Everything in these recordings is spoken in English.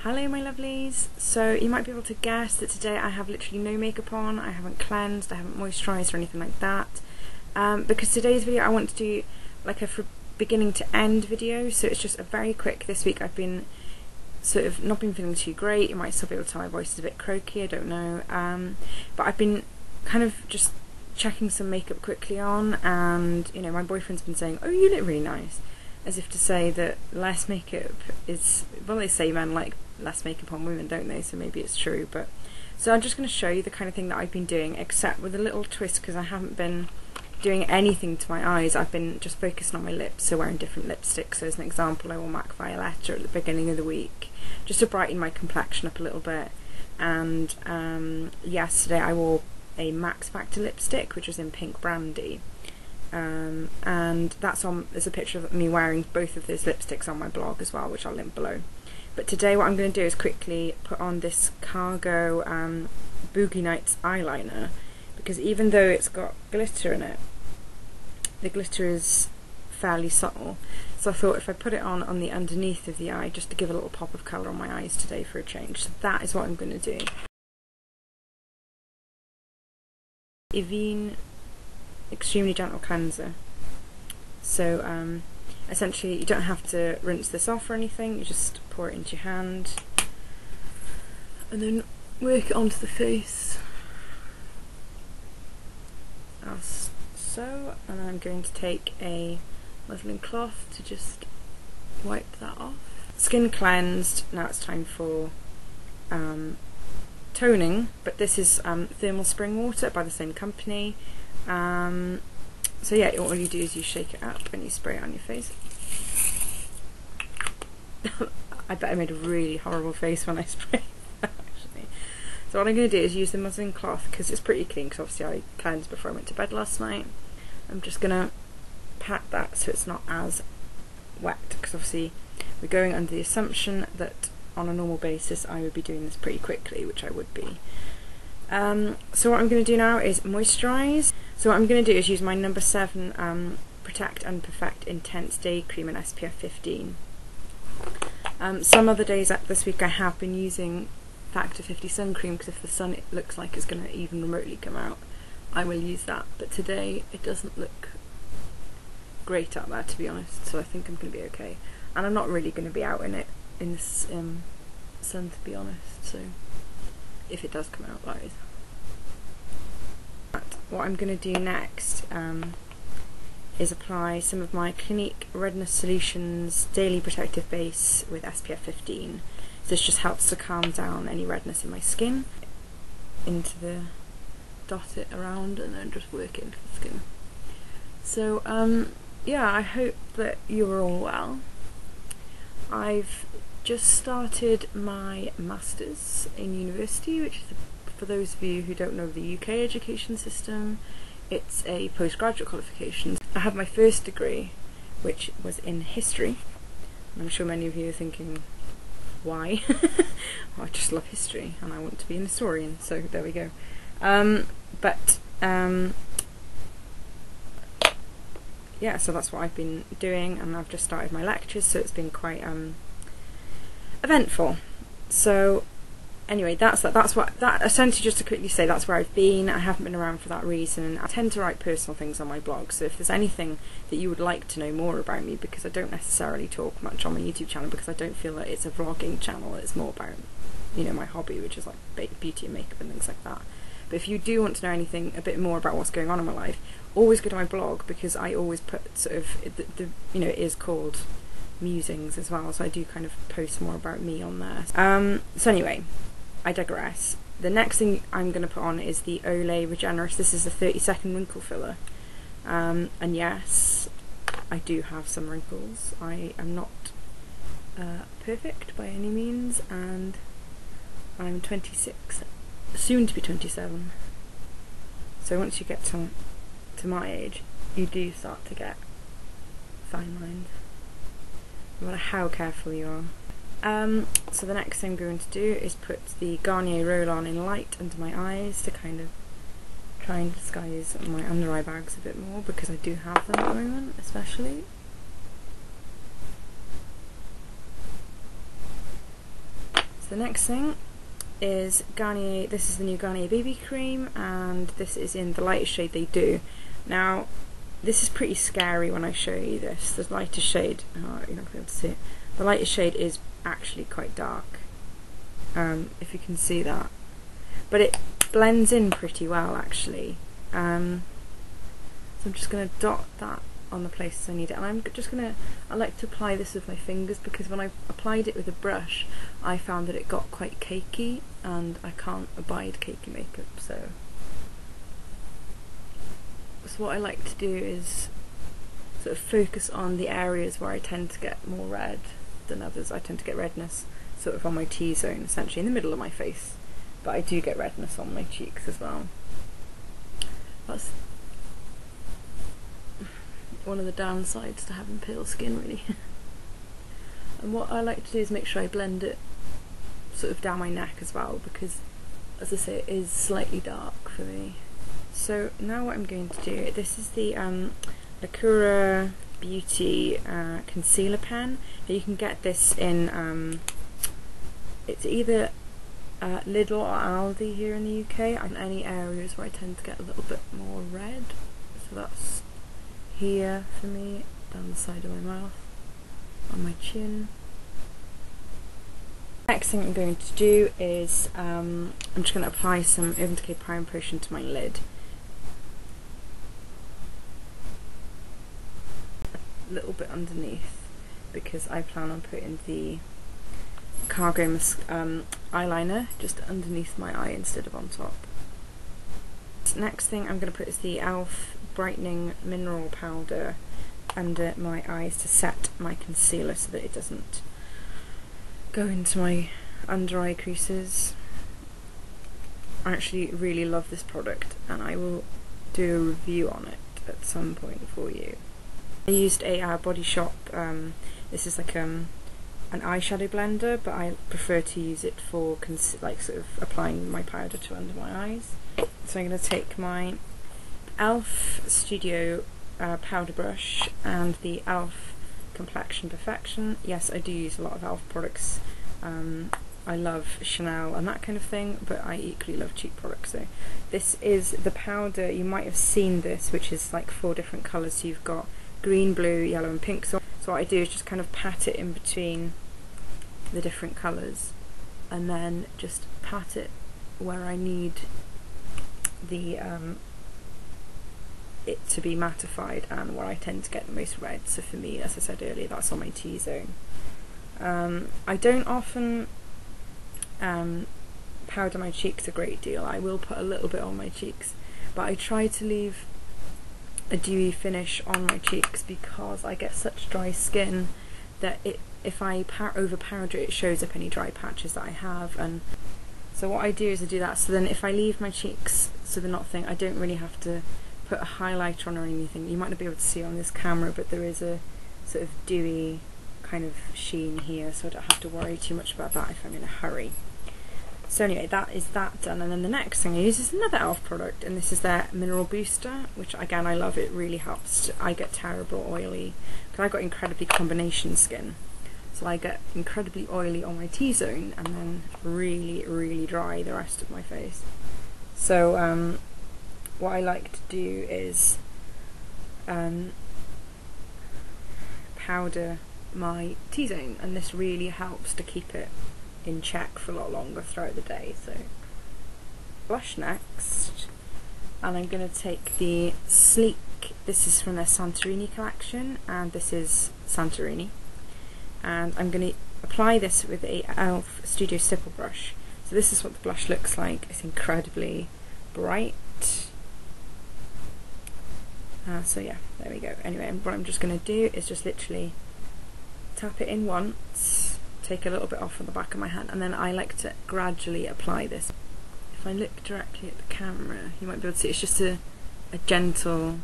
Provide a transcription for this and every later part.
Hello my lovelies. So you might be able to guess that today I have literally no makeup on. I haven't cleansed, I haven't moisturised or anything like that, because today's video I want to do like a beginning to end video, so it's just a very quick. This week I've been sort of not been feeling too great. You might still be able to tell my voice is a bit croaky, I don't know, but I've been kind of just checking some makeup quickly on, and you know, my boyfriend's been saying, oh, you look really nice, as if to say that less makeup is, well, they say men like less makeup on women, don't they? So maybe it's true. But so I'm just going to show you the kind of thing that I've been doing, except with a little twist, because I haven't been doing anything to my eyes. I've been just focusing on my lips, so wearing different lipsticks. So as an example, I wore MAC Violetta at the beginning of the week just to brighten my complexion up a little bit, and yesterday I wore a Max Factor lipstick which was in Pink Brandy, and that's on, there's a picture of me wearing both of those lipsticks on my blog as well, which I'll link below. But today what I'm going to do is quickly put on this Cargo Boogie Nights eyeliner, because even though it's got glitter in it, the glitter is fairly subtle, so I thought if I put it on the underneath of the eye, just to give a little pop of colour on my eyes today for a change. So that is what I'm going to do. Evian Extremely Gentle Cleanser. So essentially you don't have to rinse this off or anything, you just pour it into your hand and then work it onto the face as so, and I'm going to take a muslin cloth to just wipe that off. Skin cleansed, now it's time for toning, but this is thermal spring water by the same company. So yeah, all you do is you shake it up and you spray it on your face. I bet I made a really horrible face when I sprayed that, actually. So what I'm going to do is use the muslin cloth, because it's pretty clean, because obviously I cleansed before I went to bed last night. I'm just going to pat that so it's not as wet, because obviously we're going under the assumption that on a normal basis I would be doing this pretty quickly, which I would be. So what I'm going to do now is moisturise. So what I'm going to do is use my number 7 Protect and Perfect Intense Day Cream in SPF 15. Some other days this week I have been using Factor 50 Sun Cream, because if the sun, it looks like it's going to even remotely come out, I will use that. But today it doesn't look great out there, to be honest, so I think I'm going to be okay. And I'm not really going to be out in this sun, to be honest, so if it does come out, that is. What I'm going to do next is apply some of my Clinique Redness Solutions Daily Protective Base with SPF 15. So this just helps to calm down any redness in my skin. Dot it around and then just work it into the skin. So yeah, I hope that you're all well. I've just started my Masters in university, which is, for those of you who don't know the UK education system, it's a postgraduate qualification. I have my first degree, which was in history, and I'm sure many of you are thinking, why? Well, I just love history and I want to be an historian, so there we go. Yeah, so that's what I've been doing, and I've just started my lectures, so it's been quite eventful. So anyway, that's essentially, just to quickly say, that's where I've been. I haven't been around for that reason. I tend to write personal things on my blog, so if there's anything that you would like to know more about me, because I don't necessarily talk much on my YouTube channel, because I don't feel that it's a vlogging channel, it's more about, you know, my hobby, which is like beauty and makeup and things like that. But if you do want to know anything a bit more about what's going on in my life, always go to my blog, because I always put sort of, you know, it is called musings as well, so I do kind of post more about me on there. So anyway, I digress. The next thing I'm going to put on is the Olay Regenerist. This is a 30-second wrinkle filler, and yes, I do have some wrinkles. I am not perfect by any means, and I'm 26, soon to be 27. So once you get to my age, you do start to get fine lines, no matter how careful you are. So the next thing I'm going to do is put the Garnier Roll-On in Light under my eyes to kind of try and disguise my under eye bags a bit more, because I do have them at the moment, especially. So the next thing is Garnier. This is the new Garnier BB cream, and this is in the lightest shade they do. Now this is pretty scary when I show you this. The lightest shade, oh, you're not going to be able to see it. The lightest shade is actually quite dark, if you can see that. But it blends in pretty well actually. So I'm just going to dot that on the places I need it, and I'm just going to, I like to apply this with my fingers because when I applied it with a brush I found that it got quite cakey, and I can't abide cakey makeup, so what I like to do is sort of focus on the areas where I tend to get more red than others. I tend to get redness sort of on my T-zone, essentially in the middle of my face, but I do get redness on my cheeks as well. That's one of the downsides to having pale skin, really. And what I like to do is make sure I blend it sort of down my neck as well, because as I say, it is slightly dark for me. So now what I'm going to do, this is the Acura Beauty concealer pen. You can get this in, it's either Lidl or Aldi here in the UK, and any areas where I tend to get a little bit more red. So that's here for me, down the side of my mouth, on my chin. Next thing I'm going to do is I'm just going to apply some Urban Decay Prime Potion to my lid. A little bit underneath, because I plan on putting the cargo eyeliner just underneath my eye instead of on top. Next thing I'm going to put is the e.l.f. brightening mineral powder under my eyes to set my concealer so that it doesn't go into my under eye creases. I actually really love this product, and I will do a review on it at some point for you. I used a Body Shop, this is like an eyeshadow blender, but I prefer to use it for like sort of applying my powder to under my eyes. So I'm going to take my e.l.f. Studio powder brush and the e.l.f. Complexion Perfection. Yes, I do use a lot of e.l.f. products. I love Chanel and that kind of thing, but I equally love cheap products. So this is the powder, you might have seen this, which is like 4 different colours. So you've got green, blue, yellow and pink. So what I do is just kind of pat it in between the different colours, and then just pat it where I need the it to be mattified and where I tend to get the most red. So for me, as I said earlier, that's on my T-zone. I don't often powder my cheeks a great deal. I will put a little bit on my cheeks, but I try to leave a dewy finish on my cheeks because I get such dry skin that if I over powder it shows up any dry patches that I have. And so what I do is I do that, so then if I leave my cheeks so they're not thin, I don't really have to put a highlighter on or anything. You might not be able to see on this camera, but there is a sort of dewy kind of sheen here, so I don't have to worry too much about that if I'm in a hurry. So anyway, that is that done, and then the next thing I use is another e.l.f. product, and this is their Mineral Booster, which again I love. It really helps. I get terrible oily, because I've got incredibly combination skin, so I get incredibly oily on my T-zone and then really, really dry the rest of my face. So what I like to do is powder my T-zone, and this really helps to keep it in check for a lot longer throughout the day. So blush next, and I'm going to take the Sleek, this is from their Santorini collection, and this is Santorini, and I'm going to apply this with a e.l.f. Studio Stipple brush. So this is what the blush looks like. It's incredibly bright. So yeah, there we go. Anyway, what I'm just going to do is just literally tap it in once, take a little bit off on the back of my hand, and then I like to gradually apply this. If I look directly at the camera, you might be able to see it's just a gentle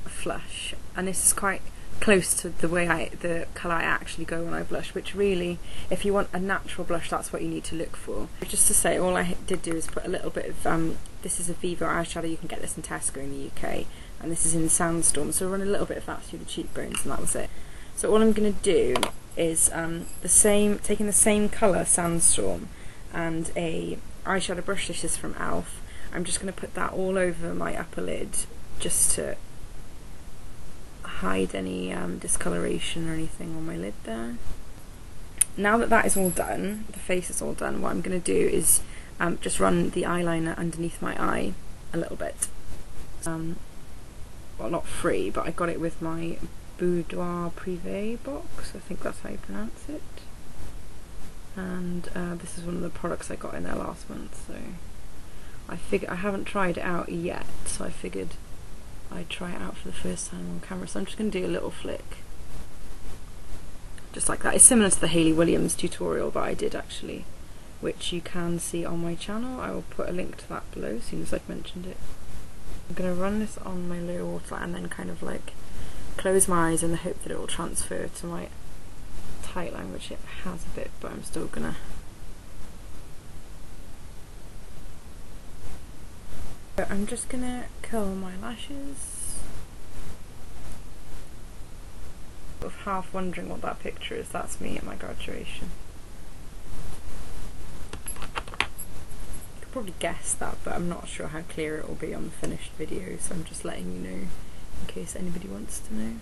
flush, and this is quite close to the way the colour I actually go when I blush, which really, if you want a natural blush, that's what you need to look for. Just to say, all I did do is put a little bit of, this is a Vivo eyeshadow, you can get this in Tesco in the UK, and this is in Sandstorm, so run a little bit of that through the cheekbones, and that was it. So all I'm going to do is taking the same colour, Sandstorm, and a eyeshadow brush. This is from Elf. I'm just going to put that all over my upper lid just to hide any discoloration or anything on my lid there. Now that that is all done, the face is all done, what I'm going to do is just run the eyeliner underneath my eye a little bit. Well, not free, but I got it with my Boudoir Privé box, I think that's how you pronounce it. And this is one of the products I got in there last month, so I haven't tried it out yet, so I figured I'd try it out for the first time on camera. So I'm just going to do a little flick, just like that. It's similar to the Hayley Williams tutorial that I did actually, which you can see on my channel. I will put a link to that below as soon as I've mentioned it. I'm going to run this on my lower waterline and then kind of like close my eyes in the hope that it will transfer to my tight line, which it has a bit, but I'm still gonna. So I'm just gonna curl my lashes. Sort of half wondering what that picture is. That's me at my graduation. You could probably guess that, but I'm not sure how clear it will be on the finished video, so I'm just letting you know in case anybody wants to know.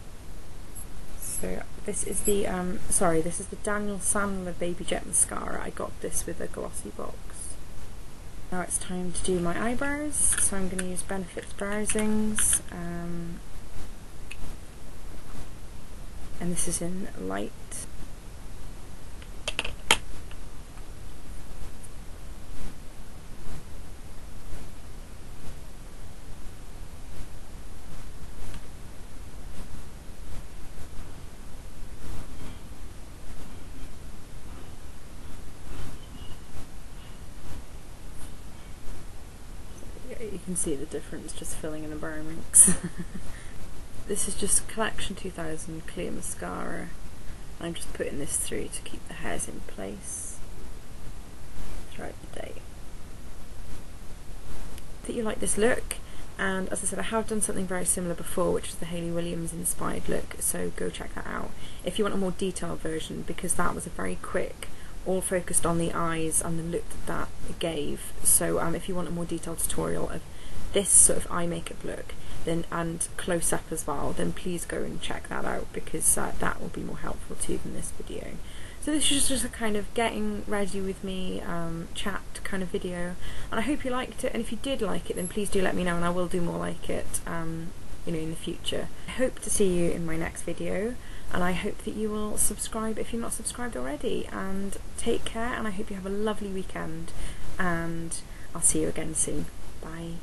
So this is the this is the Daniel Sandler Baby Jet Mascara. I got this with a glossy box. Now it's time to do my eyebrows, so I'm going to use Benefit's Browsings, and this is in light. You can see the difference just filling in the brow mix. This is just Collection 2000 Clear Mascara. I'm just putting this through to keep the hairs in place throughout the day. I think you like this look, and as I said, I have done something very similar before, which is the Hayley Williams inspired look, so go check that out if you want a more detailed version, because that was a very quick, all focused on the eyes and the look that it gave. So if you want a more detailed tutorial of this sort of eye makeup look, then and close up as well, then please go and check that out, because that will be more helpful to you than this video. So this is just a kind of getting ready with me chat kind of video, and I hope you liked it, and if you did like it then please do let me know and I will do more like it you know, in the future. I hope to see you in my next video, and I hope that you will subscribe if you're not subscribed already, and take care, and I hope you have a lovely weekend, and I'll see you again soon. Bye.